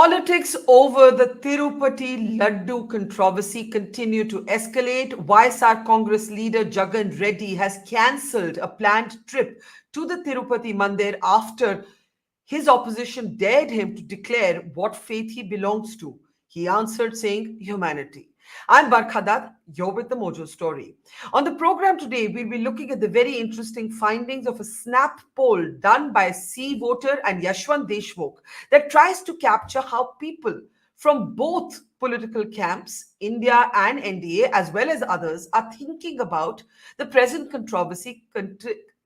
Politics over the Tirupati Laddu controversy continue to escalate. YSR Congress leader Jagan Reddy has cancelled a planned trip to the Tirupati Mandir after his opposition dared him to declare what faith he belongs to. He answered saying humanity. I'm Barkha Dutt, you're with the Mojo story. On the program today, we'll be looking at the very interesting findings of a snap poll done by C Voter and Yashwant Deshmukh that tries to capture how people from both political camps, India and NDA, as well as others, are thinking about the present controversy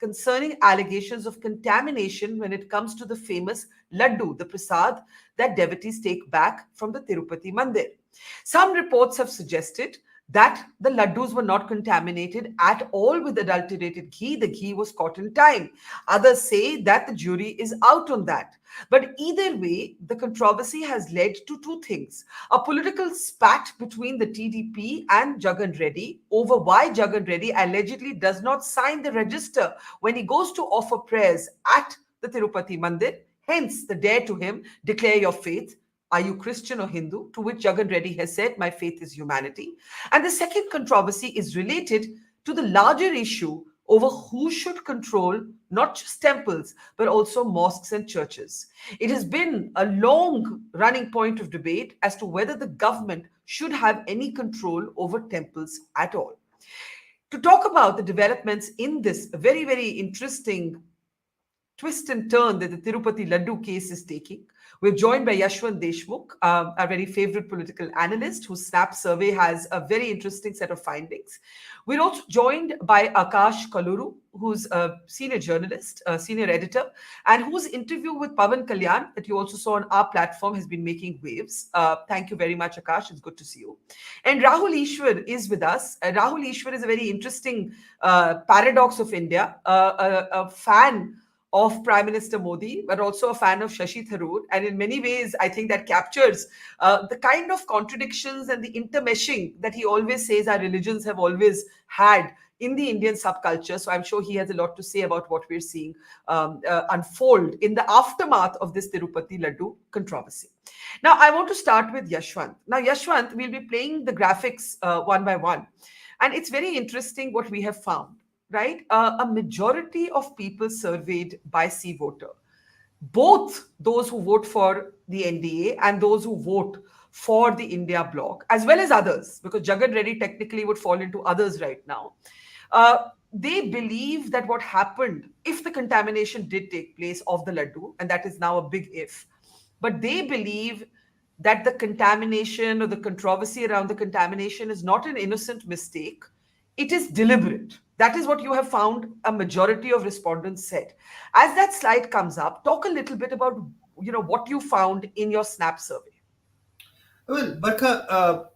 concerning allegations of contamination when it comes to the famous Laddu, the prasad that devotees take back from the Tirupati Mandir. Some reports have suggested that the laddus were not contaminated at all with adulterated ghee. The ghee was caught in time. Others say that the jury is out on that. But either way, the controversy has led to two things. A political spat between the TDP and Jagan Reddy over why Jagan Reddy allegedly does not sign the register when he goes to offer prayers at the Tirupati Mandir. Hence, the dare to him, declare your faith. Are you Christian or Hindu? To which Jagan Reddy has said, my faith is humanity. And the second controversy is related to the larger issue over who should control not just temples, but also mosques and churches. It has been a long running point of debate as to whether the government should have any control over temples at all. To talk about the developments in this very, very interesting twist and turn that the Tirupati Laddu case is taking, we're joined by Yashwant Deshmukh, our very favorite political analyst, whose Snap survey has a very interesting set of findings. We're also joined by Akash, Kolluru, who's a senior journalist, a senior editor, and whose interview with Pawan that you also saw on our platform has been making waves. Thank you very much, Akash. It's good to see you. And Rahul Easwar is with us. Rahul Easwar is a very interesting paradox of India, a fan of Prime Minister Modi, but also a fan of Shashi Tharoor. And in many ways, I think that captures the kind of contradictions and the intermeshing that he always says our religions have always had in the Indian subculture. So I'm sure he has a lot to say about what we're seeing unfold in the aftermath of this Tirupati Laddu controversy. Now, I want to start with Yashwant. Now, Yashwant, we'll be playing the graphics one by one. And it's very interesting what we have found. Right? A majority of people surveyed by C Voter, both those who vote for the NDA and those who vote for the India bloc, as well as others, because Jagan Reddy technically would fall into others right now. They believe that what happened, if the contamination did take place of the Laddu, and that is now a big if, but they believe that the contamination or the controversy around the contamination is not an innocent mistake. It is deliberate. That is what you have found a majority of respondents said. As that slide comes up, talk a little bit about what you found in your Snap survey. Well, Barkha,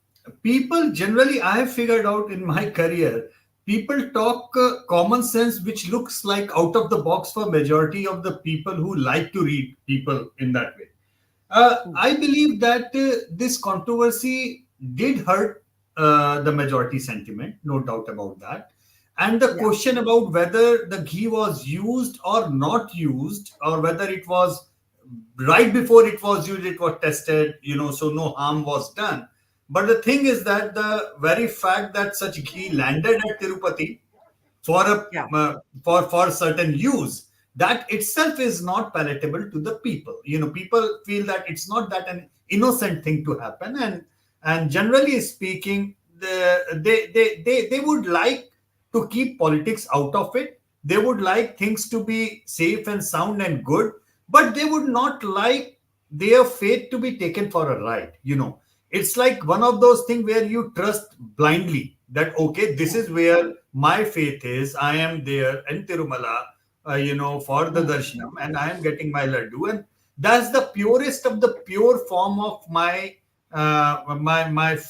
people generally, I have figured out in my career, people talk common sense, which looks like out of the box for majority of the people who like to read people in that way. I believe that this controversy did hurt the majority sentiment, no doubt about that. And the question about whether the ghee was used or not used, or whether it was right before it was used, it was tested, so no harm was done. But the thing is that the very fact that such ghee landed at Tirupati for certain use, that itself is not palatable to the people. People feel that it's not that an innocent thing to happen, and generally speaking, they would like to keep politics out of it. They would like things to be safe and sound and good, but they would not like their faith to be taken for a ride. It's like one of those things where you trust blindly that, okay, this is where my faith is. I am there in Tirumala, for the darshanam, and I am getting my laddu. And that's the purest of the pure form of my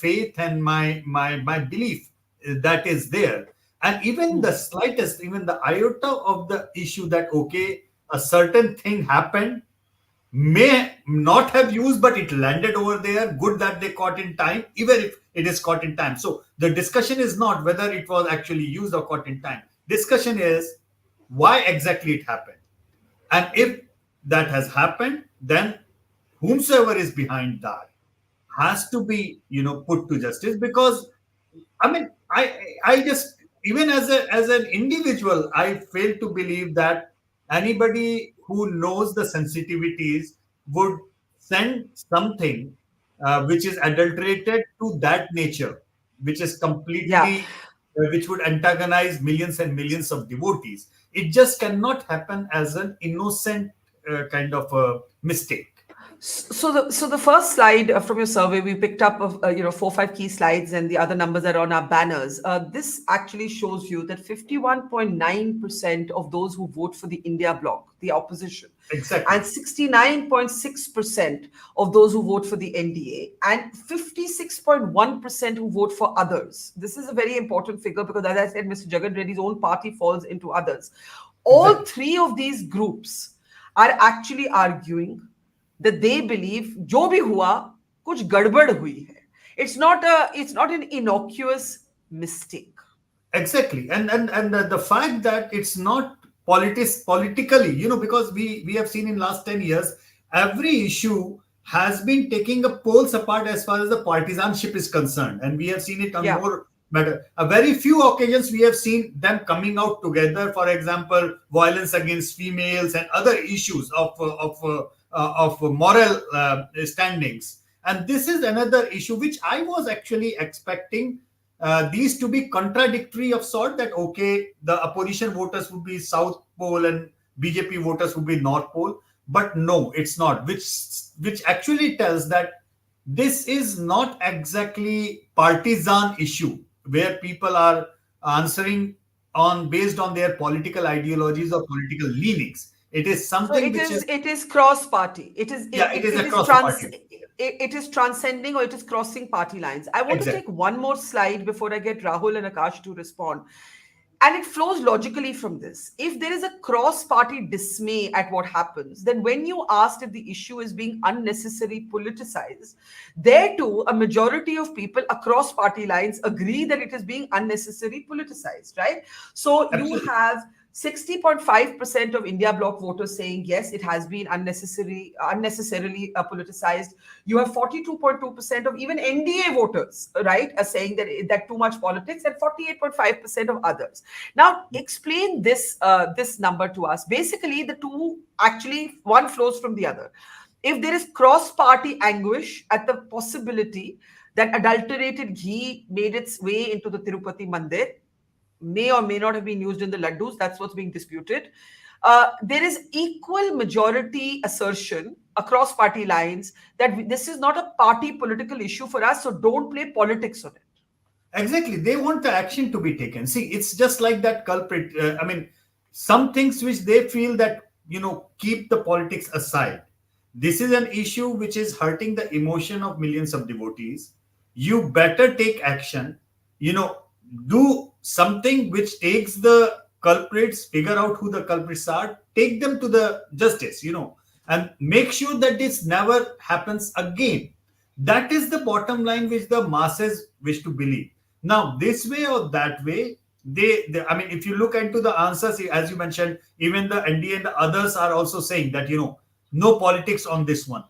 faith and my belief that is there. And even the slightest, even the iota of the issue that, okay, a certain thing happened, may not have used, but it landed over there. Good that they caught in time, even if it is caught in time. So the discussion is not whether it was actually used or caught in time. Discussion is why exactly it happened. And if that has happened, then whomsoever is behind that has to be, put to justice. Because I mean, I just, even as an individual, I fail to believe that anybody who knows the sensitivities would send something which is adulterated to that nature, which is Yeah. completely, which would antagonize millions and millions of devotees. It just cannot happen as an innocent kind of a mistake. So the first slide from your survey, we picked up of 4 5 key slides, and the other numbers are on our banners. This actually shows you that 51.9% of those who vote for the India bloc, the opposition, Exactly. and 69.6% of those who vote for the NDA, and 56.1% who vote for others. This is a very important figure because, as I said, Mr. Jagan Reddy's own party falls into others. All Exactly. three of these groups are actually arguing that they believe जो भी हुआ कुछ गड़बड़ हुई है. It's not an innocuous mistake. Exactly, and the fact that it's not politically, because we have seen in last 10 years, every issue has been taking a poles apart as far as the partisanship is concerned, and we have seen it on Yeah. more matter. A very few occasions we have seen them coming out together. For example, violence against females and other issues of moral standings. And this is another issue which I was actually expecting these to be contradictory of sort, that okay, the opposition voters would be South Pole and BJP voters would be North Pole. But no, it's not, which actually tells that this is not exactly partisan issue where people are answering on based on their political ideologies or political leanings. It is So something which is, it is cross party. It is yeah, it is it is across the party. it is transcending, or it is crossing party lines. I want to Exactly. take one more slide before I get Rahul and Akash to respond. And it flows logically from this. If there is a cross party dismay at what happens, then when you asked if the issue is being unnecessarily politicized, there too, a majority of people across party lines agree that it is being unnecessarily politicized, right? So you Absolutely. have 60.5% of India bloc voters saying yes, it has been unnecessarily politicized. You have 42.2% of even NDA voters, right, are saying that too much politics, and 48.5% of others. Now, explain this number to us. Basically, the two actually one flows from the other. If there is cross-party anguish at the possibility that adulterated ghee made its way into the Tirupati Mandir, may or may not have been used in the laddus. That's what's being disputed. There is equal majority assertion across party lines that this is not a party political issue for us, so don't play politics on it. Exactly. They want the action to be taken. See, it's just like that culprit. I mean, some things which they feel that, keep the politics aside. This is an issue which is hurting the emotion of millions of devotees. You better take action, do something which takes the culprits, figure out who the culprits are, take them to the justice, and make sure that this never happens again. That is the bottom line which the masses wish to believe. Now, this way or that way, I mean, if you look into the answers, as you mentioned, even the NDA and the others are also saying that, no politics on this one,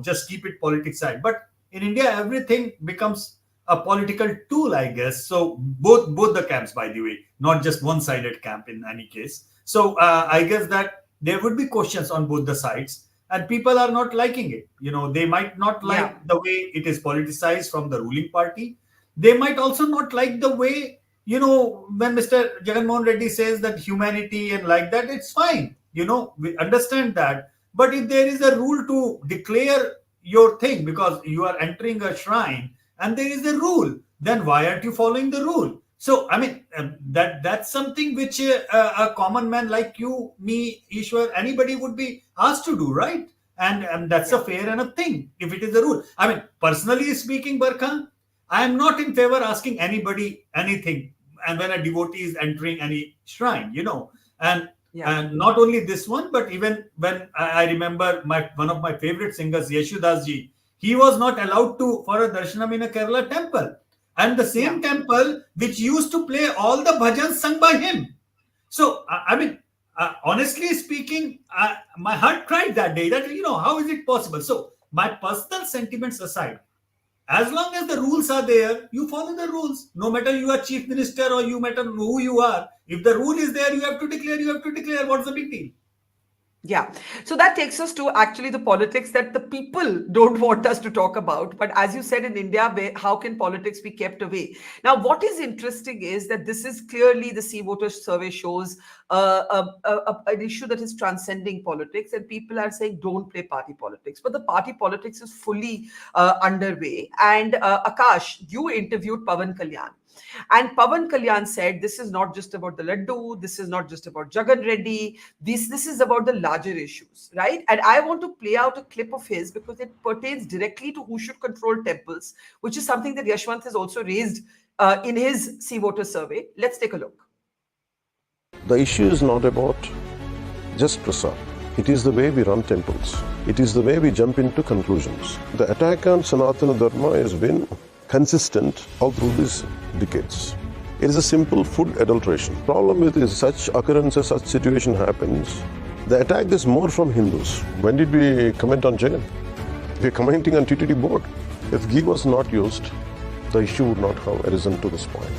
just keep it politics side. But in India, everything becomes a political tool, I guess. So both the camps, by the way, not just one-sided camp in any case. So I guess that there would be questions on both the sides, and people are not liking it. They might not like the way it is politicized from the ruling party. They might also not like the way, when Mr. Jagan Mohan Reddy says that humanity and like that, it's fine. We understand that. But if there is a rule to declare your thing because you are entering a shrine and there is a rule, then why aren't you following the rule? So, I mean, that's something which a common man like you, me, Ishwar, anybody would be asked to do, right? And that's a fair enough thing if it is a rule. I mean, personally speaking, Barkha, I am not in favor asking anybody anything. And when a devotee is entering any shrine, and not only this one, but even when I remember one of my favorite singers, Yashwant ji, he was not allowed to for a darshanam in a Kerala temple. And the same temple which used to play all the bhajans sung by him. So, I mean, honestly speaking, my heart cried that day that, how is it possible? So, my personal sentiments aside, as long as the rules are there, you follow the rules. No matter you are chief minister or you matter who you are. If the rule is there, you have to declare, What's the big deal? Yeah. So that takes us to actually the politics that the people don't want us to talk about. But as you said, in India, how can politics be kept away? Now, what is interesting is that this is clearly the Sea Voters survey shows an issue that is transcending politics, and people are saying don't play party politics. But the party politics is fully underway. And Akash, you interviewed Pawan Kalyan. And Pawan Kalyan said, this is not just about the Laddu, this is not just about Jagan Reddy, this is about the larger issues, right? And I want to play out a clip of his because it pertains directly to who should control temples, which is something that Yashwant has also raised in his Sea Voter survey. Let's take a look. The issue is not about just prasad. It is the way we run temples. It is the way we jump into conclusions. The attack on Sanatana Dharma has been consistent all through these decades. It is a simple food adulteration. Problem with is such occurrences, such situation happens. The attack is more from Hindus. When did we comment on Jagan? We are commenting on TTD board. If ghee was not used, the issue would not have arisen to this point.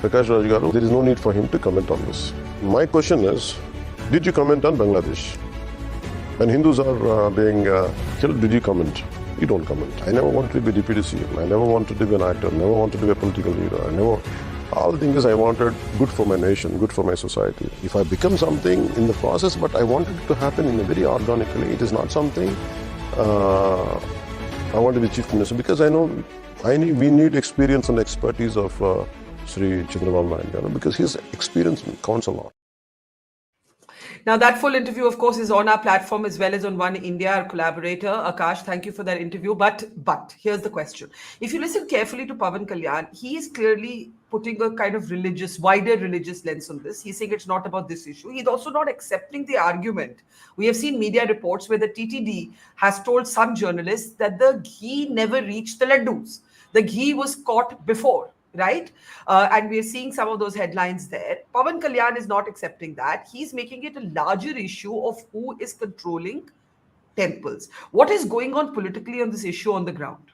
Prakash Raj Garu, there is no need for him to comment on this. My question is, did you comment on Bangladesh? When Hindus are being killed, did you comment? You don't comment. I never wanted to be deputy CM. I never wanted to be an actor. Never wanted to be a political leader. All the things I wanted good for my nation, good for my society. If I become something in the process, but I wanted it to happen in a very organically. It is not something I want to be chief minister because we need experience and expertise of Sri Chandrababu Naidu because his experience counts a lot. Now, that full interview, of course, is on our platform as well as on One India, our collaborator. Akash, thank you for that interview. But here's the question. If you listen carefully to Pawan Kalyan, he is clearly putting a kind of wider religious lens on this. He's saying it's not about this issue. He's also not accepting the argument. We have seen media reports where the TTD has told some journalists that the ghee never reached the laddus. The ghee was caught before. Right? And we're seeing some of those headlines there. Pawan Kalyan is not accepting that. He's making it a larger issue of who is controlling temples. What is going on politically on this issue on the ground?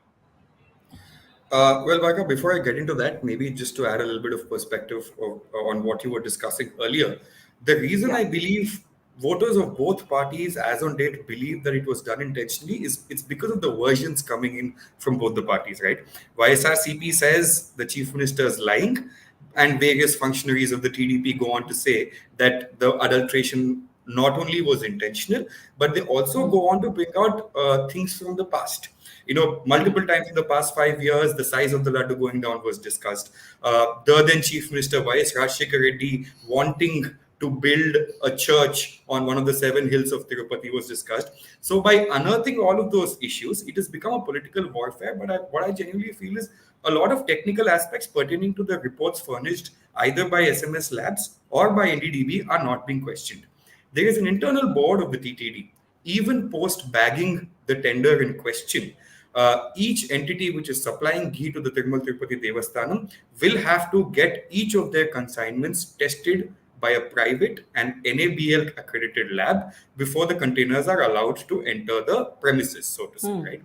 Well, Barkha, before I get into that, maybe just to add a little bit of perspective on what you were discussing earlier, the reason I believe voters of both parties as on date believe that it was done intentionally it's because of the versions coming in from both the parties, right? YSRCP says the chief minister is lying, and various functionaries of the TDP go on to say that the adulteration not only was intentional, but they also go on to bring out things from the past. Multiple times in the past 5 years, the size of the laddu going down was discussed. The then Chief Minister YSRCP Reddy wanting to build a church on one of the 7 hills of Tirupati was discussed. So by unearthing all of those issues, it has become a political warfare. But what I genuinely feel is a lot of technical aspects pertaining to the reports furnished either by SMS Labs or by NDDB are not being questioned. There is an internal board of the TTD. Even post bagging the tender in question, each entity which is supplying ghee to the Tirupati Devasthanam will have to get each of their consignments tested by a private and NABL accredited lab before the containers are allowed to enter the premises, so to say, right?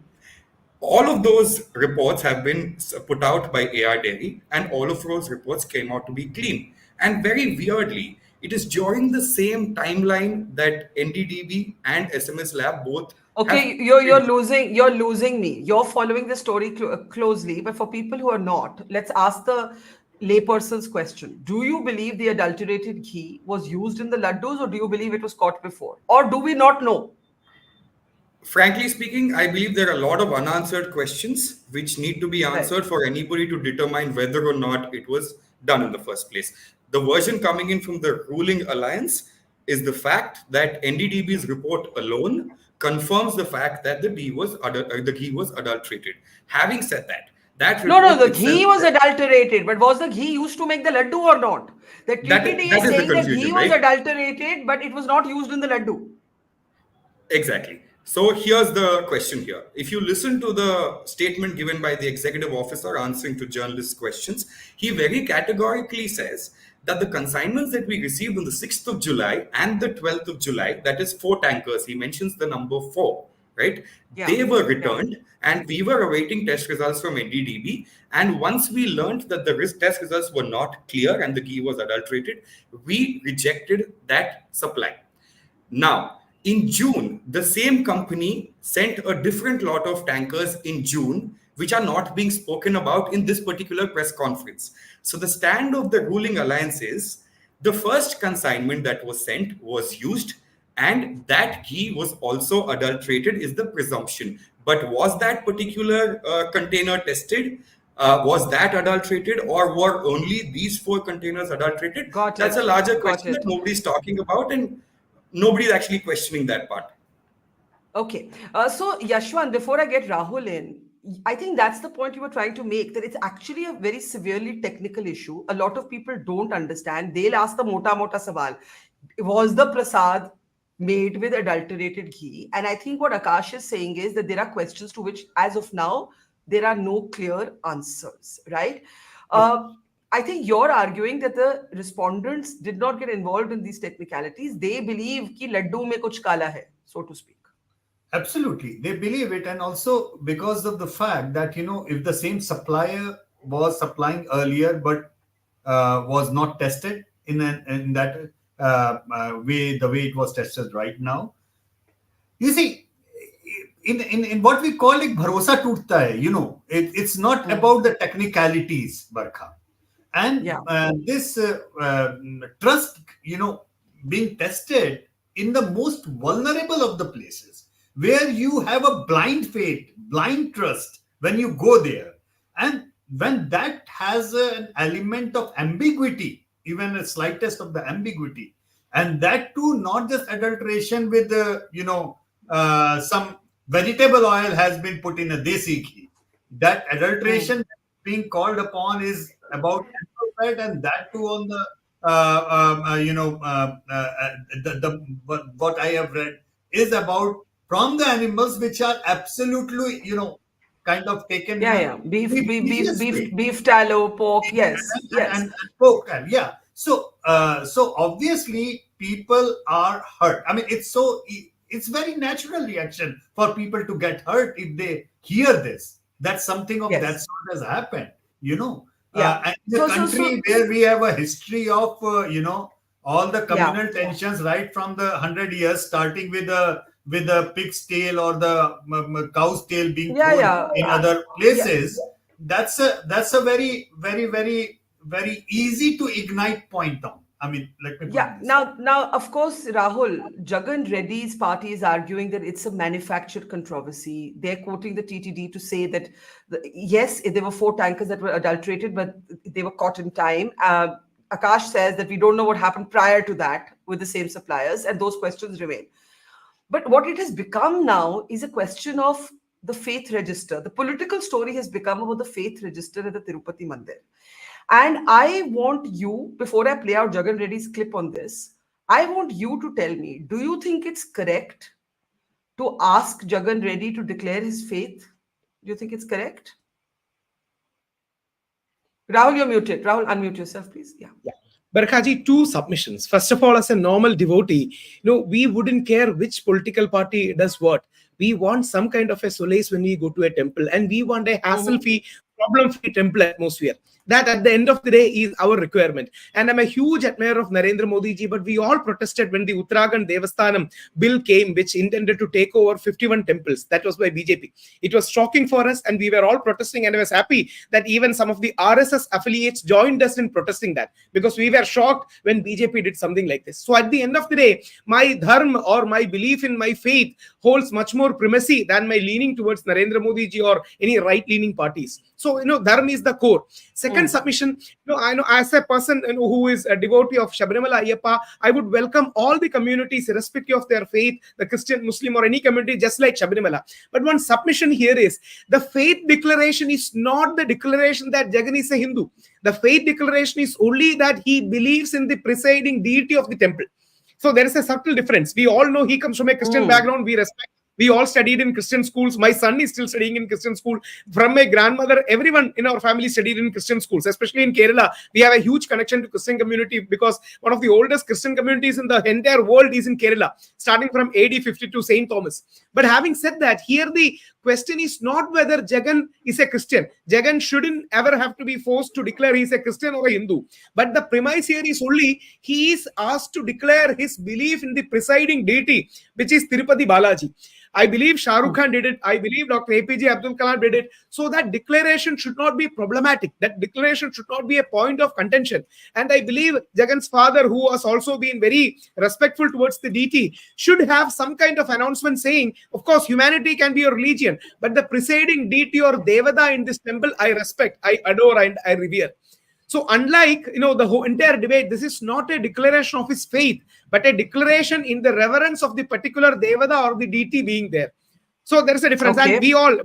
All of those reports have been put out by AR Delhi, and all of those reports came out to be clean. And very weirdly, it is during the same timeline that NDDB and SMS Lab both. Okay, you're losing me. You're following the story closely, but for people who are not, let's ask the layperson's question. Do you believe the adulterated ghee was used in the laddus, or do you believe it was caught before? Or do we not know? Frankly speaking, I believe there are a lot of unanswered questions which need to be answered for anybody to determine whether or not it was done in the first place. The version coming in from the ruling alliance is the fact that NDDB's report alone confirms the fact that the ghee was adulterated. Having said that, the ghee was adulterated, but was the ghee used to make the laddu or not? The TTD is saying the ghee was adulterated, but it was not used in the laddu. Exactly. So here's the question here. If you listen to the statement given by the executive officer answering to journalists' questions, he very categorically says that the consignments that we received on the 6th of July and the 12th of July, that is 4 tankers, he mentions the number 4, right? Yeah. They were returned and we were awaiting test results from NDDB. And once we learned that the test results were not clear and the ghee was adulterated, we rejected that supply. Now, in June, the same company sent a different lot of tankers in June, which are not being spoken about in this particular press conference. So the stand of the ruling alliance is the first consignment that was sent was used and that ghee was also adulterated is the presumption. But was that particular container tested? Was that adulterated, or were only these 4 containers adulterated? That's a larger question that nobody's talking about, and nobody's actually questioning that part. Okay. So, Yashwant, before I get Rahul in, I think that's the point you were trying to make, that it's actually a very severely technical issue. A lot of people don't understand. They'll ask the mota sawal. Was the prasad made with adulterated ghee? And I think what Akash is saying is that there are questions to which, as of now, there are no clear answers, right? I think you're arguing that the respondents did not get involved in these technicalities. They believe ki laddu mein kuch kala hai, so to speak. Absolutely. They believe it. And also because of the fact that, if the same supplier was supplying earlier, but was not tested in that way, the way it was tested right now. You see, in what we call it, bharosa tootta hai, it's not about the technicalities, Barkha. And this trust, being tested in the most vulnerable of the places, where you have a blind faith, blind trust when you go there. And when that has an element of ambiguity, even a slightest of the ambiguity, and that too not just adulteration with some vegetable oil has been put in a desi ghee. That adulteration being called upon is about animal fat, and that too on the what I have read is about from the animals which are absolutely, kind of taken. Beef tallow, pork, and pork, So obviously people are hurt. I mean, it's very natural reaction for people to get hurt if they hear this. That something of that sort has happened, And in a country where we have a history of, all the communal tensions right from the 100 years, starting with the pig's tail or the cow's tail being thrown in other places. That's a very, very, very, very easy to ignite point on. I mean, let me put this. Now, of course, Rahul, Jagan Reddy's party is arguing that it's a manufactured controversy. They're quoting the TTD to say that, yes, there were 4 tankers that were adulterated, but they were caught in time. Akash says that we don't know what happened prior to that with the same suppliers, and those questions remain. But what it has become now is a question of the faith register. The political story has become about the faith register at the Tirupati Mandir. And I want you, before I play out Jagan Reddy's clip on this, I want you to tell me, do you think it's correct to ask Jagan Reddy to declare his faith? Do you think it's correct? Rahul, you're muted. Rahul, unmute yourself, please. Yeah. Barkhaji, 2 submissions. First of all, as a normal devotee, we wouldn't care which political party does what. We want some kind of a solace when we go to a temple, and we want a hassle-free, problem-free temple atmosphere. That at the end of the day is our requirement. And I'm a huge admirer of Narendra Modi ji, but we all protested when the Uttarakhand Devasthanam bill came, which intended to take over 51 temples. That was by BJP. It was shocking for us, and we were all protesting, and I was happy that even some of the RSS affiliates joined us in protesting that, because we were shocked when BJP did something like this. So at the end of the day, my dharma or my belief in my faith holds much more primacy than my leaning towards Narendra Modi ji or any right-leaning parties. So, dharma is the core. Second submission, I know as a person who is a devotee of Shabarimala Ayyappa, I would welcome all the communities irrespective of their faith, the Christian, Muslim or any community, just like Shabarimala. But one submission here is, the faith declaration is not the declaration that Jagan is a Hindu. The faith declaration is only that he believes in the presiding deity of the temple. So there is a subtle difference. We all know he comes from a Christian background. We respect. We all studied in Christian schools. My son is still studying in Christian school. From my grandmother, everyone in our family studied in Christian schools. Especially in Kerala, we have a huge connection to Christian community because one of the oldest Christian communities in the entire world is in Kerala, starting from AD 52 St. Thomas. But having said that, here the question is not whether Jagan is a Christian. Jagan shouldn't ever have to be forced to declare he's a Christian or a Hindu. But the premise here is only he is asked to declare his belief in the presiding deity, which is Tirupati Balaji. I believe Shah Rukh Khan did it. I believe Dr. APJ Abdul Kalam did it. So that declaration should not be problematic. That declaration should not be a point of contention. And I believe Jagan's father, who has also been very respectful towards the deity, should have some kind of announcement saying, of course, humanity can be your religion, but the presiding deity or Devada in this temple, I respect, I adore, and I revere. So unlike, the whole entire debate, this is not a declaration of his faith, but a declaration in the reverence of the particular Devada or the deity being there. So there is a difference. Okay. And we all,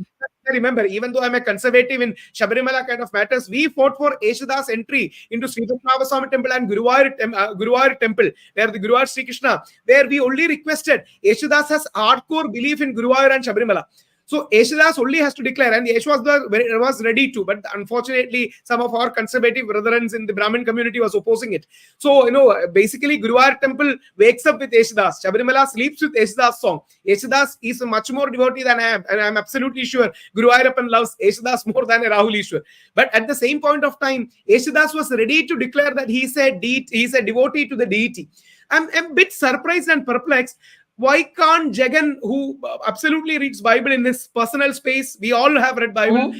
remember, even though I'm a conservative in Shabarimala kind of matters, we fought for Yeshwant's entry into Sri Padmanabha Temple and Guruvayur Temple, where the Guruvayur Sri Krishna, where we only requested, Yeshwant has hardcore belief in Guruvayur and Shabarimala. So Yeshwant only has to declare, and Yashwant was ready to, but unfortunately, some of our conservative brethren in the Brahmin community was opposing it. So, basically, Guruvayur Temple wakes up with Yeshwant. Shabarimala sleeps with Yeshwant's song. Yeshwant is much more devotee than I am, and I'm absolutely sure Guruvayurappan loves Yeshwant more than Rahul Easwar. But at the same point of time, Yeshwant was ready to declare that he's a devotee to the deity. I'm a bit surprised and perplexed. Why can't Jagan, who absolutely reads Bible in his personal space, we all have read Bible,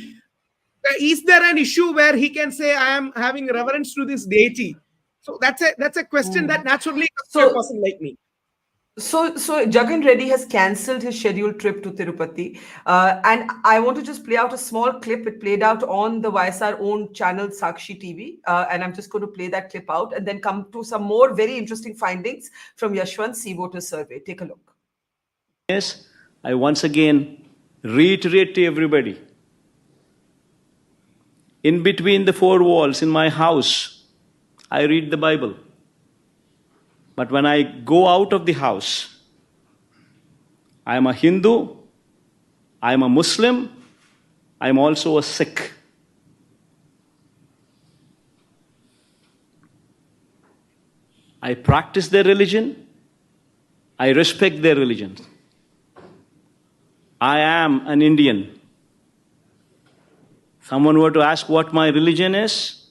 is there an issue where he can say, I am having reverence to this deity? So that's a question that naturally comes to a person like me. So Jagan Reddy has cancelled his scheduled trip to Tirupati. And I want to just play out a small clip. It played out on the YSR own channel Sakshi TV. And I'm just going to play that clip out and then come to some more very interesting findings from Yashwant's C-Voter survey. Take a look. Yes, I once again reiterate to everybody, in between the four walls in my house, I read the Bible. But when I go out of the house, I am a Hindu, I am a Muslim, I am also a Sikh. I practice their religion, I respect their religion. I am an Indian. Someone were to ask what my religion is,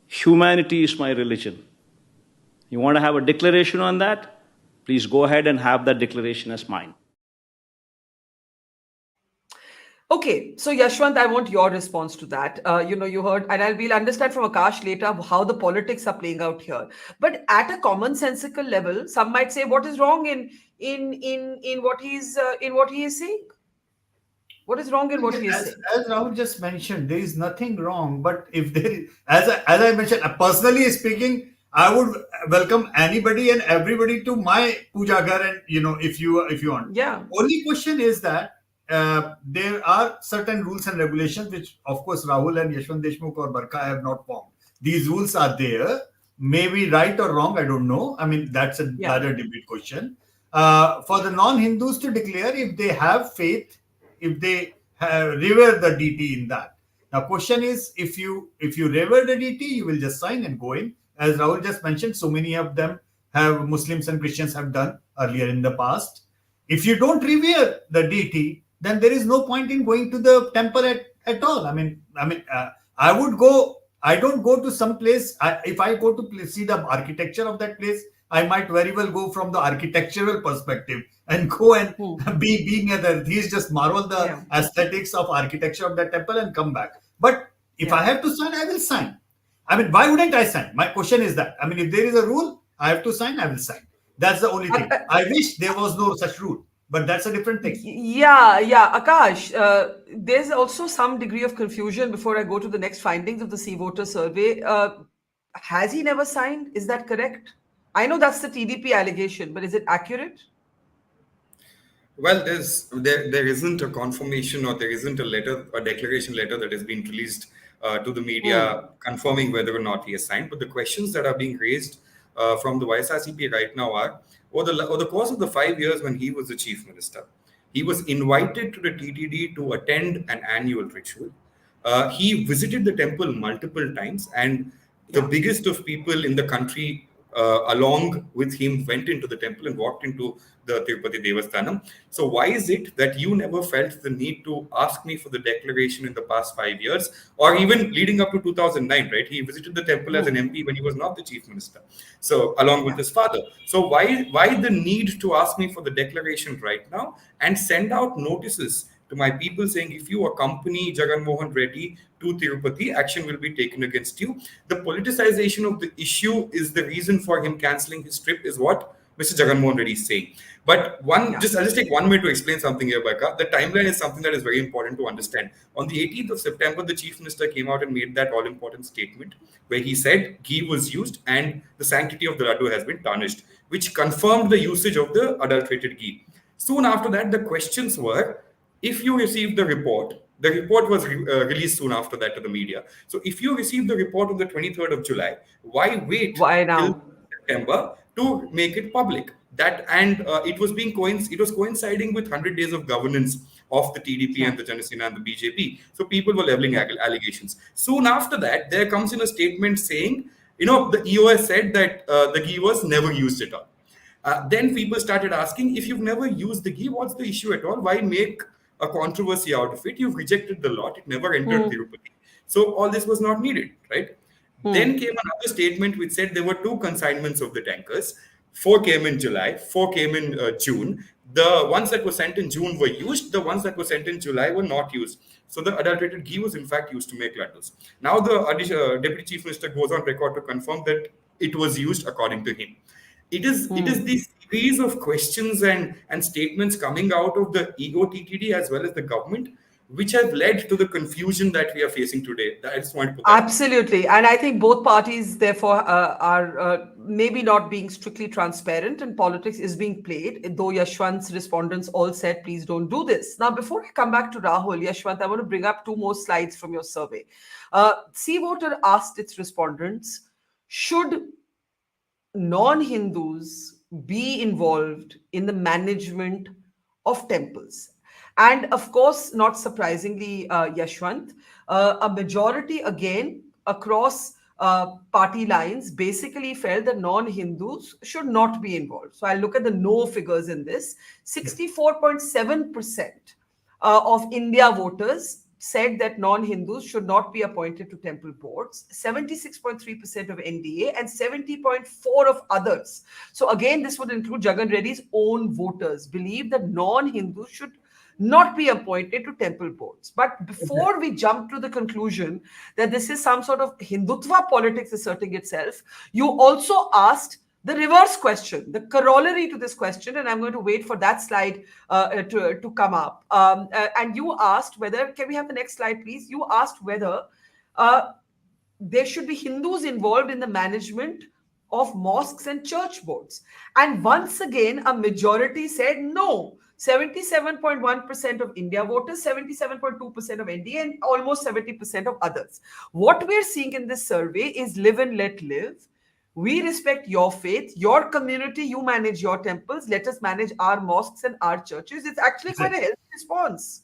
humanity is my religion. You want to have a declaration on that? Please go ahead and have that declaration as mine. Okay, so Yashwant, I want your response to that. You heard, and we'll understand from Akash later how the politics are playing out here. But at a commonsensical level, some might say, what is wrong in what he is saying? What is wrong in what he is saying? As Rahul just mentioned, there is nothing wrong. But if there is, as I mentioned, personally speaking, I would welcome anybody and everybody to my puja ghar, and if you want. Yeah. Only question is that there are certain rules and regulations which, of course, Rahul and Yashwant Deshmukh or Barkha have not formed. These rules are there, maybe right or wrong, I don't know. I mean, that's another debate question. For the non-Hindus to declare if they have faith, if they revere the deity in that. Now, question is, if you revere the deity, you will just sign and go in. As Rahul just mentioned, so many of them have Muslims and Christians have done earlier in the past. If you don't revere the deity, then there is no point in going to the temple at all. I don't go to some place. If I go to see the architecture of that place, I might very well go from the architectural perspective and go and being there. He's just marvel the aesthetics of architecture of that temple and come back. But if I have to sign, I will sign. I mean, why wouldn't I sign? My question is that. I mean, if there is a rule, I have to sign, I will sign. That's the only thing. I wish there was no such rule, but that's a different thing. Yeah. Akash, there's also some degree of confusion before I go to the next findings of the C-Voter survey. Has he never signed? Is that correct? I know that's the TDP allegation, but is it accurate? Well, there isn't a confirmation or there isn't a declaration letter that has been released to the media confirming whether or not he has signed. But the questions that are being raised from the YSRCP right now are, over the course of the 5 years when he was the chief minister, He was invited to the TTD to attend an annual ritual. He visited the temple multiple times, and the biggest of people in the country, along with him, went into the temple and walked into the Tirupati Devasthanam. So why is it that you never felt the need to ask me for the declaration in the past 5 years, or even leading up to 2009, right? He visited the temple as an MP when he was not the chief minister, so along with his father. So why the need to ask me for the declaration right now and send out notices to my people saying, if you accompany Jagan Mohan Reddy to Tirupati, action will be taken against you? The politicization of the issue is the reason for him cancelling his trip, is what Mr. Jagan Mohan Reddy is saying. But I'll just take 1 minute to explain something here, Barkha. The timeline is something that is very important to understand. On the 18th of September, the Chief Minister came out and made that all-important statement where he said ghee was used and the sanctity of the Laddu has been tarnished, which confirmed the usage of the adulterated ghee. Soon after that, the questions were, if you received the report was released soon after that to the media. So if you received the report on the 23rd of July, why wait till September to make it public? It was coinciding with 100 days of governance of the TDP and the Janasena and the BJP. So people were leveling allegations. Soon after that, there comes in a statement saying, the EOS said that the ghee was never used at all. Then people started asking, if you've never used the ghee, what's the issue at all? Why make a controversy out of it? You've rejected the lot. It never entered Tirupati. So all this was not needed, right? Then came another statement which said there were 2 consignments of the tankers. 4 came in July, 4 came in June. The ones that were sent in June were used. The ones that were sent in July were not used. So the adulterated ghee was in fact used to make laddus. Now the Deputy Chief Minister goes on record to confirm that it was used according to him. It is these series of questions and statements coming out of the ego TTD as well as the government, which have led to the confusion that we are facing today. I just want to put that. Absolutely. And I think both parties, therefore, are maybe not being strictly transparent, and politics is being played, though Yashwant's respondents all said, please don't do this. Now, before I come back to Rahul, Yashwant, I want to bring up 2 more slides from your survey. C Voter asked its respondents, should non-Hindus be involved in the management of temples? And of course, not surprisingly, Yashwant, a majority again across party lines basically felt that non-Hindus should not be involved. So I'll look at the no figures in this. 64.7% of India voters said that non-Hindus should not be appointed to temple boards, 76.3% of NDA and 70.4% of others. So again, this would include Jagan Reddy's own voters, believe that non-Hindus should not be appointed to temple boards. But before we jump to the conclusion that this is some sort of Hindutva politics asserting itself, you also asked the reverse question, the corollary to this question, and I'm going to wait for that slide to come up. And you asked whether, can we have the next slide, please? You asked whether there should be Hindus involved in the management of mosques and church boards. And once again, a majority said no. 77.1% of India voters, 77.2% of NDA, and almost 70% of others. What we're seeing in this survey is live and let live. We respect your faith, your community, you manage your temples, let us manage our mosques and our churches. It's actually quite a healthy response.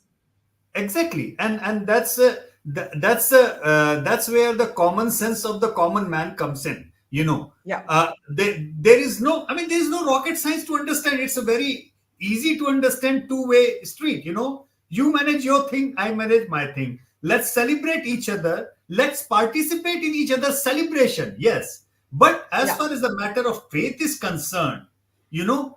Exactly. And that's where the common sense of the common man comes in. There is no rocket science to understand. It's a very easy to understand two-way street. You manage your thing, I manage my thing. Let's celebrate each other. Let's participate in each other's celebration. Yes. But as far as the matter of faith is concerned, you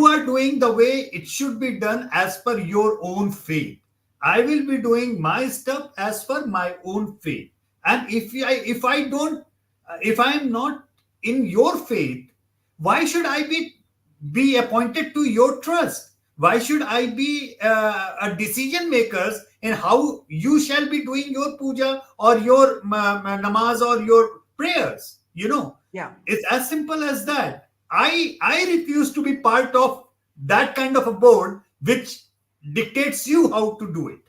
are doing the way it should be done as per your own faith. I will be doing my stuff as per my own faith. And if I am not in your faith, why should I be appointed to your trust? Why should I be a decision makers in how you shall be doing your puja or your namaz or your prayers? It's as simple as that. I refuse to be part of that kind of a board which dictates you how to do it.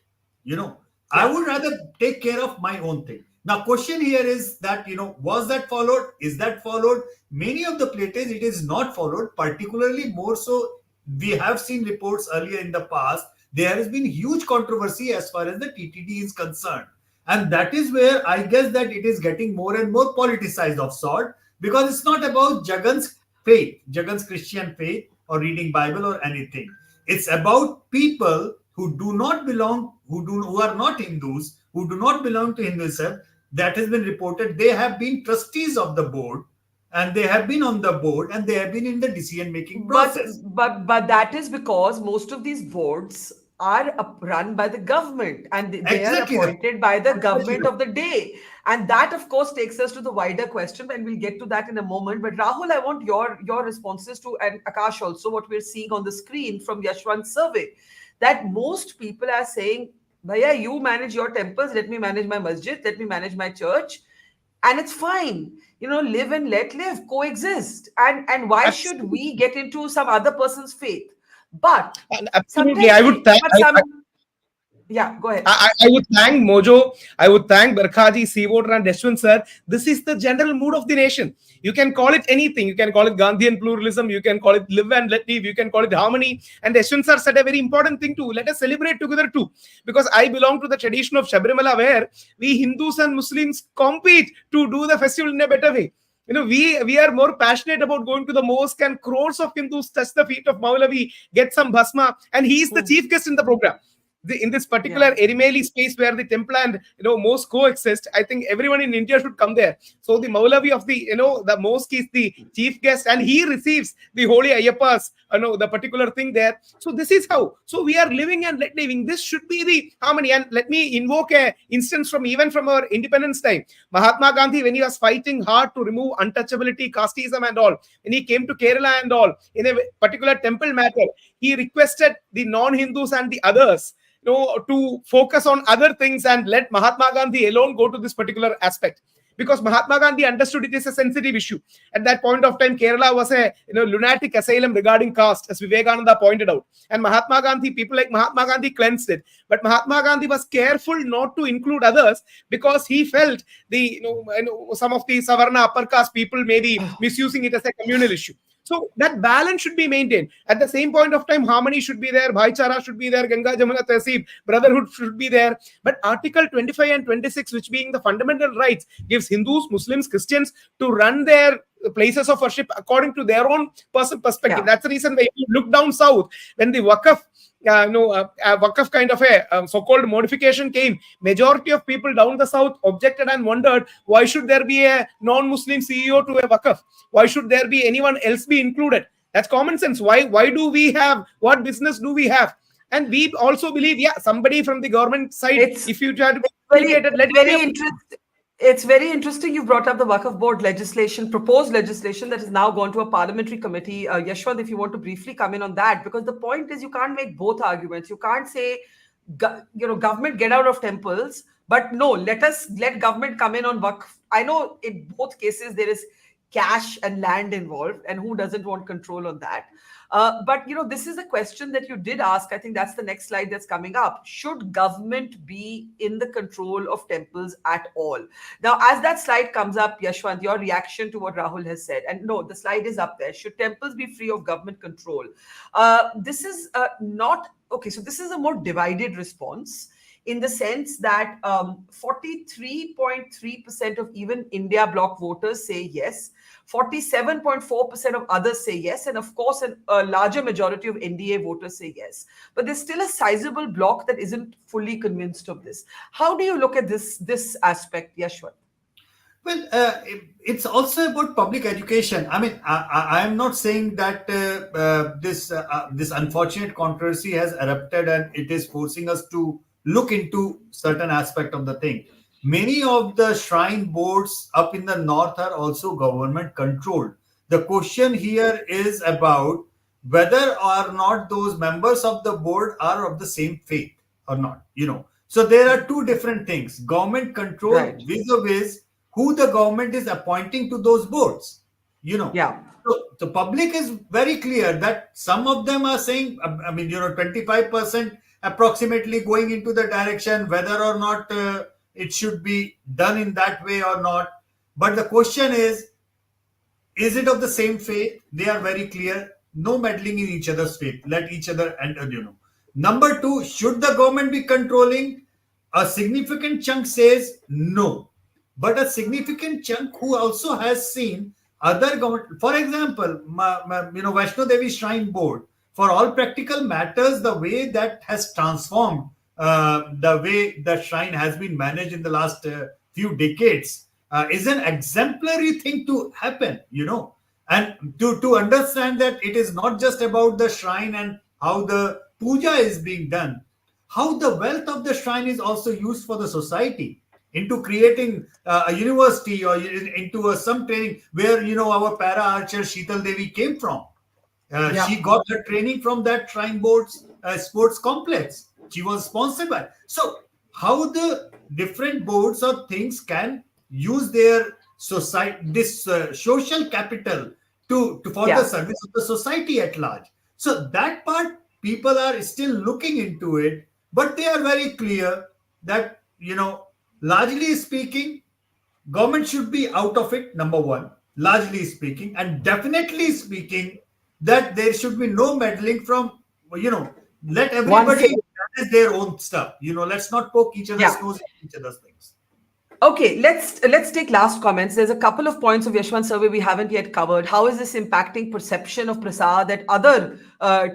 I would rather take care of my own thing. Now, question here is that, was that followed? Is that followed? Many of the places it is not followed, particularly more so we have seen reports earlier in the past, there has been huge controversy as far as the TTD is concerned. And that is where I guess that it is getting more and more politicized of sort, because it's not about Jagan's faith, Jagan's Christian faith or reading Bible or anything. It's about people who do not belong, who are not Hindus, who do not belong to Hinduism. That has been reported. They have been trustees of the board, and they have been on the board, and they have been in the decision making process. But that is because most of these boards are run by the government, and they are Exactly. appointed by the Exactly. government of the day. And that, of course, takes us to the wider question, and we'll get to that in a moment. But Rahul, I want your responses to, and Akash also, what we're seeing on the screen from Yashwant's survey, that most people are saying, Bhaiya, you manage your temples, let me manage my masjid, let me manage my church, and it's fine. Live and let live, coexist. And why should we get into some other person's faith? But Absolutely, yeah, go ahead. I would thank Mojo. I would thank Barkhaji, Seawater, and Deshmukh sir. This is the general mood of the nation. You can call it anything. You can call it Gandhian pluralism. You can call it live and let live. You can call it harmony. And Yashwant sir said a very important thing too. Let us celebrate together too. Because I belong to the tradition of Sabarimala, where we Hindus and Muslims compete to do the festival in a better way. We are more passionate about going to the mosque, and crores of Hindus touch the feet of Maulavi, get some bhasma, and he is the chief guest in the program. In this particular Erimeli space where the temple and mosque coexist, I think everyone in India should come there. So the Maulavi of the mosque is the chief guest, and he receives the holy Ayyappas, the particular thing there. So this is how. So we are living and let living. This should be the harmony. And let me invoke a instance from our independence time. Mahatma Gandhi, when he was fighting hard to remove untouchability, casteism and all, when he came to Kerala and all, in a particular temple matter, he requested the non-Hindus and the others to focus on other things and let Mahatma Gandhi alone go to this particular aspect. Because Mahatma Gandhi understood it is a sensitive issue. At that point of time, Kerala was a lunatic asylum regarding caste, as Vivekananda pointed out. And Mahatma Gandhi, people like Mahatma Gandhi cleansed it. But Mahatma Gandhi was careful not to include others, because he felt some of the Savarna upper caste people may be misusing it as a communal issue. So that balance should be maintained. At the same point of time, harmony should be there, Bhaichara should be there, Ganga Jamuna Tehzeeb, brotherhood should be there. But Article 25 and 26, which being the fundamental rights, gives Hindus, Muslims, Christians to run their places of worship according to their own personal perspective. Yeah. That's the reason when you look down south, when the Waqf Waqf kind of a so-called modification came, majority of people down the south objected and wondered, why should there be a non-Muslim CEO to a Waqf? Why should there be anyone else be included? That's common sense. Why do we have, what business do we have? And we also believe, somebody from the government side, if you try to be it's very interesting you brought up the Waqf board legislation, proposed legislation that has now gone to a parliamentary committee. Yashwant, if you want to briefly come in on that, because the point is you can't make both arguments. You can't say, government get out of temples, but no, let government come in on Waqf. I know in both cases there is cash and land involved, and who doesn't want control on that? But this is a question that you did ask. I think that's the next slide that's coming up. Should government be in the control of temples at all? Now, as that slide comes up, Yashwant, your reaction to what Rahul has said. And no, the slide is up there. Should temples be free of government control? This is not... Okay, so this is a more divided response, in the sense that 43.3% of even India bloc voters say yes, 47.4% of others say yes, and of course a larger majority of NDA voters say yes. But there's still a sizable bloc that isn't fully convinced of this. How do you look at this aspect, Yashwant? Well, it's also about public education. I mean, I am not saying that this unfortunate controversy has erupted and it is forcing us to look into certain aspect of the thing. Many of the shrine boards up in the north are also government controlled. The question here is about whether or not those members of the board are of the same faith or not. So there are two different things: government control vis-a-vis who the government is appointing to those boards. So the public is very clear that some of them are saying, 25% approximately going into the direction, whether or not it should be done in that way or not. But the question is it of the same faith? They are very clear. no meddling in each other's faith. Let each other and. Number two, should the government be controlling? A significant chunk says no, but a significant chunk who also has seen other government, for example, Vaishno Devi Shrine Board, for all practical matters, the way that has transformed the way the shrine has been managed in the last few decades is an exemplary thing to happen, and to understand that it is not just about the shrine and how the puja is being done, how the wealth of the shrine is also used for the society, into creating a university or into some training where our para archer Sheetal Devi came from. She got her training from that shrine board's sports complex. She was sponsored by. So how the different boards or things can use their society, this social capital for the service of the society at large. So that part, people are still looking into it, but they are very clear that, largely speaking, government should be out of it, number one, largely speaking, and definitely speaking, that there should be no meddling from, let everybody manage their own stuff. Let's not poke each other's nose in each other's things. Okay, let's take last comments. There's a couple of points of Yashwant survey we haven't yet covered. How is this impacting perception of prasad at other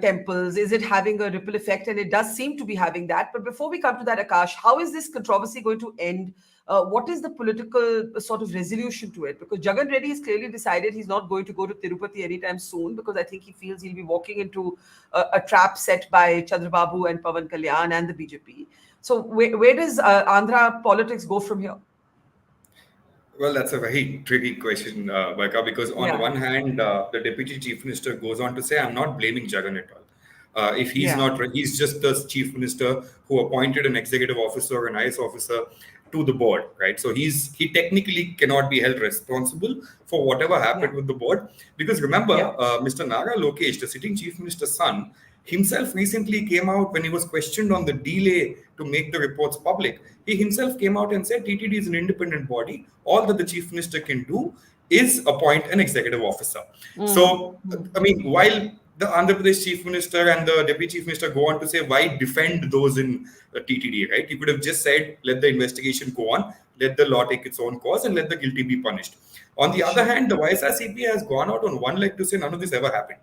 temples? Is it having a ripple effect? And it does seem to be having that. But before we come to that, Akash, how is this controversy going to end? What is the political sort of resolution to it? Because Jagan Reddy has clearly decided he's not going to go to Tirupati anytime soon, because I think he feels he'll be walking into a trap set by Chandrababu and Pawan Kalyan and the BJP. So where does Andhra politics go from here? Well, that's a very tricky question, Barkha, because on one hand, the Deputy Chief Minister goes on to say, I'm not blaming Jagan at all. If he's not, he's just the Chief Minister who appointed an executive officer or an IS officer to the board, right? So he technically cannot be held responsible for whatever happened with the board. Because remember, Mr. Nara Lokesh, the sitting Chief Minister's son, himself recently came out when he was questioned on the delay to make the reports public. He himself came out and said TTD is an independent body. All that the Chief Minister can do is appoint an executive officer. So, I mean, while the Andhra Pradesh Chief Minister and the Deputy Chief Minister go on to say, why defend those in TTD, right? You could have just said, let the investigation go on, let the law take its own course, and let the guilty be punished. On the other hand, the YSRCP has gone out on one leg to say none of this ever happened.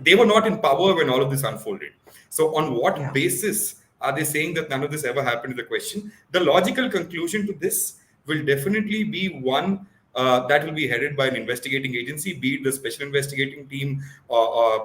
They were not in power when all of this unfolded. So on what basis are they saying that none of this ever happened is the question. The logical conclusion to this will definitely be one that will be headed by an investigating agency, be it the special investigating team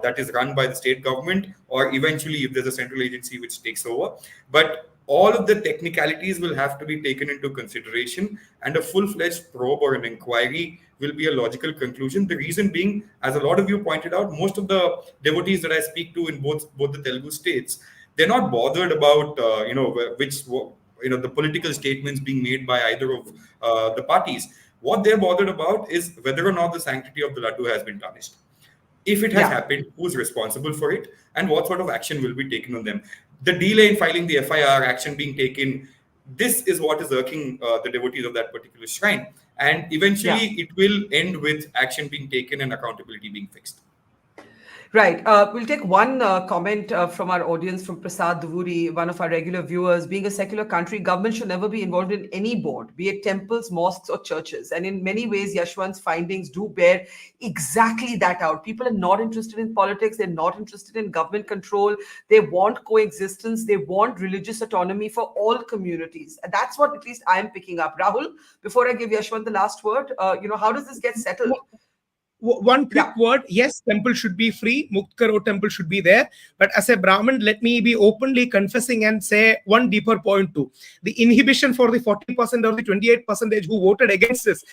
that is run by the state government, or eventually if there's a central agency which takes over. But all of the technicalities will have to be taken into consideration, and a full-fledged probe or an inquiry will be a logical conclusion. The reason being, as a lot of you pointed out, most of the devotees that I speak to in both the Telugu states, they're not bothered about the political statements being made by either of the parties. What they're bothered about is whether or not the sanctity of the Laddu has been tarnished. If it has happened, who's responsible for it, and what sort of action will be taken on them? The delay in filing the FIR, action being taken, this is what is irking the devotees of that particular shrine. And eventually it will end with action being taken and accountability being fixed. Right. We'll take one comment from our audience, from Prasad Duvuri, one of our regular viewers. Being a secular country, government should never be involved in any board, be it temples, mosques, or churches. And in many ways, Yashwant's findings do bear exactly that out. People are not interested in politics. They're not interested in government control. They want coexistence. They want religious autonomy for all communities. And that's what at least I'm picking up. Rahul, before I give Yashwant the last word, how does this get settled? One quick word. Yes, temple should be free. Mukt Karo temple should be there. But as a Brahmin, let me be openly confessing and say one deeper point too. The inhibition for the 40% or the 28% who voted against this,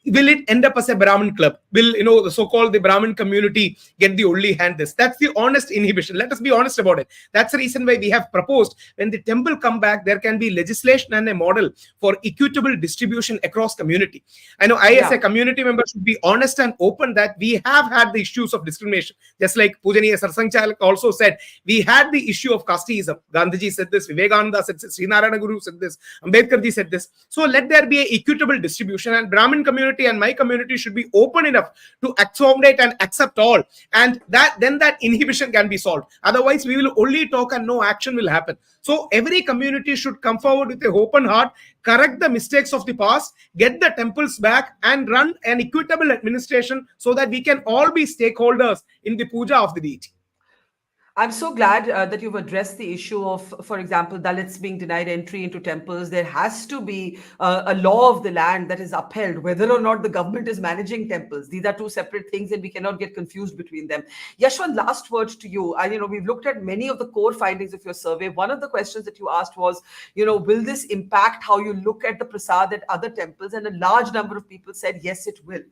will it end up as a Brahmin club? Will, the so-called the Brahmin community get the only hand this? That's the honest inhibition. Let us be honest about it. That's the reason why we have proposed, when the temple come back, there can be legislation and a model for equitable distribution across community. I know I as a community member should be honest and open that we have had the issues of discrimination. Just like Pujaniya Sarsang Chalak also said, we had the issue of casteism. Gandhiji said this, Vivekananda said this, Srinarayana Guru said this, Ambedkar ji said this. So let there be an equitable distribution, and Brahmin community community and my community should be open enough to accommodate and accept all, and then that inhibition can be solved. Otherwise, we will only talk and no action will happen. So every community should come forward with an open heart, correct the mistakes of the past, get the temples back, and run an equitable administration so that we can all be stakeholders in the puja of the deity. I'm so glad that you've addressed the issue of, for example, Dalits being denied entry into temples. There has to be a law of the land that is upheld, whether or not the government is managing temples. These are two separate things, and we cannot get confused between them. Yashwant, last words to you. We've looked at many of the core findings of your survey. One of the questions that you asked was, will this impact how you look at the prasad at other temples? And a large number of people said, yes, it will.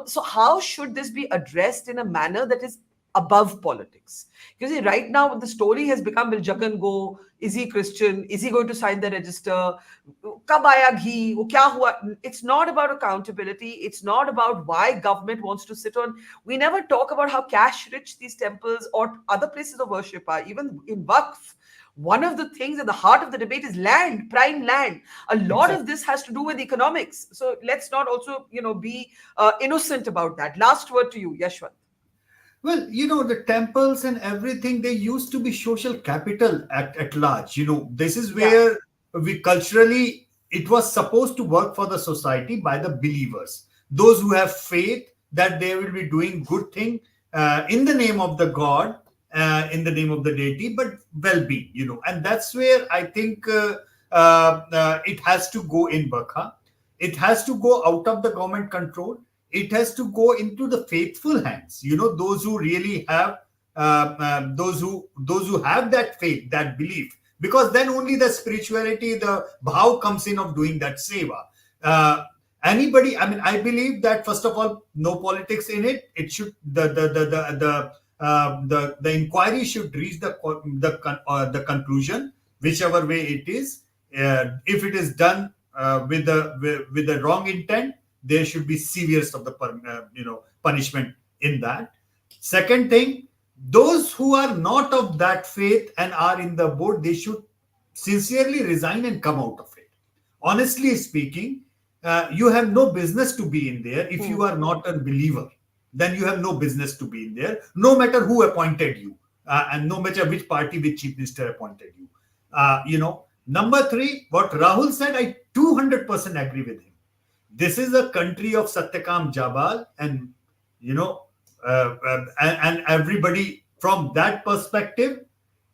So how should this be addressed in a manner that is above politics? Because right now the story has become, will Jagan go? Is he Christian? Is he going to sign the register? Kab aaya ghee? Wo kya hua? It's not about accountability. It's not about why government wants to sit on. We never talk about how cash rich these temples or other places of worship are. Even in Waqf, one of the things at the heart of the debate is land, prime land. A lot of this has to do with economics. So let's not also, be innocent about that. Last word to you, Yashwant. Well, the temples and everything, they used to be social capital at large. This is where we culturally, it was supposed to work for the society by the believers. Those who have faith that they will be doing good thing in the name of the God, in the name of the deity, but well-being, And that's where I think it has to go in Barkha. It has to go out of the government control. It has to go into the faithful hands, those who really have, those who have that faith, that belief, because then only the spirituality, the bhav comes in of doing that seva. Anybody, I believe that first of all, no politics in it. It should the inquiry should reach the conclusion, whichever way it is. If it is done with the wrong intent, there should be severest of the punishment in that. Second thing, those who are not of that faith and are in the board, they should sincerely resign and come out of it. Honestly speaking, you have no business to be in there if you are not a believer. Then you have no business to be in there, no matter who appointed you, and no matter which party, which chief minister appointed you. Number three, what Rahul said, I 200% agree with him. This is a country of Satyakam Jabal, and and everybody from that perspective,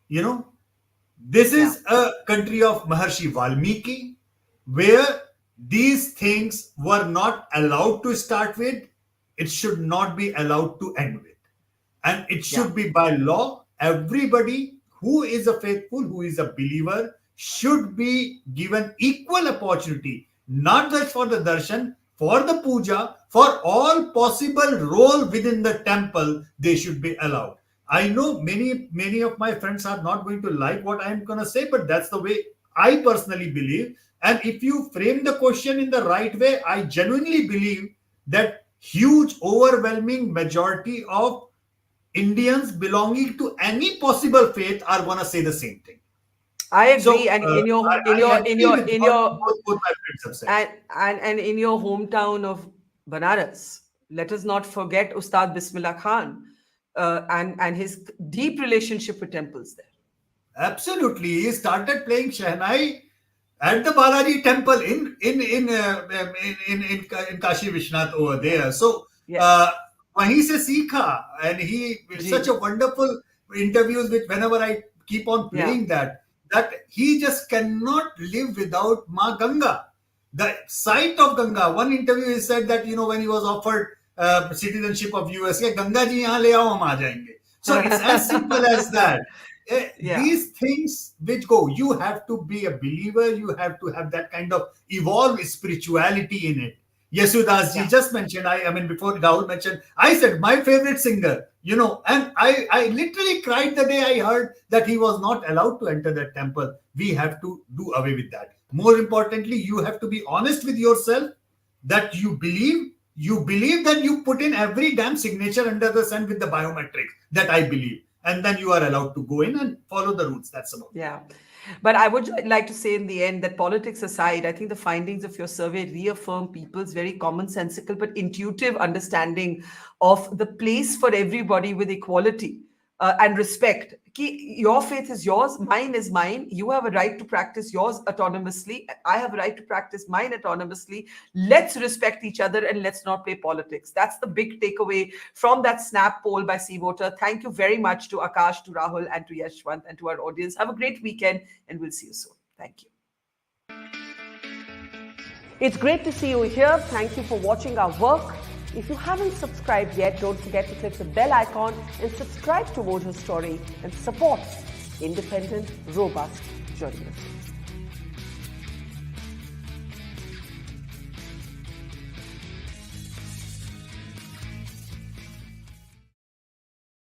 this is a country of Maharshi Valmiki, where these things were not allowed to start with. It should not be allowed to end with, and it should be by law. Everybody who is a faithful, who is a believer, should be given equal opportunity. Not just for the darshan, for the puja, for all possible role within the temple, they should be allowed. I know many of my friends are not going to like what I am going to say, but that's the way I personally believe. And if you frame the question in the right way, I genuinely believe that huge, overwhelming majority of Indians belonging to any possible faith are going to say the same thing. I agree, so, and in your hometown of Banaras, let us not forget Ustad Bismillah Khan and his deep relationship with temples there. Absolutely, he started playing Shehnai at the Balaji temple in Kashi Vishnath over there. So wahi se seekha, and it's such a wonderful interviews with whenever I keep on playing that he just cannot live without Ma Ganga, the sight of Ganga. One interview he said that when he was offered citizenship of US, Ganga ji yahan le aao, hum aa jayenge. So it's as simple as that. These things which go, you have to be a believer, you have to have that kind of evolved spirituality in it. Yesudas ji just mentioned, before Rahul mentioned, I said my favorite singer, and I literally cried the day I heard that he was not allowed to enter that temple. We have to do away with that. More importantly, you have to be honest with yourself that you believe that you put in every damn signature under the sun with the biometrics, that I believe. and then you are allowed to go in and follow the rules. That's about it. Yeah. But I would like to say in the end that politics aside, I think the findings of your survey reaffirm people's very commonsensical but intuitive understanding of the place for everybody with equality and respect. Your faith is yours, mine is mine. You have a right to practice yours autonomously. I have a right to practice mine autonomously. Let's respect each other and let's not play politics. That's the big takeaway from that Snap poll by Sea Voter. Thank you very much to Akash, to Rahul, and to Yashwant, and to our audience. Have a great weekend, and we'll see you soon. Thank you. It's great to see you here. Thank you for watching our work. If you haven't subscribed yet, don't forget to click the bell icon and subscribe to Mojo Story and support independent, robust journalism.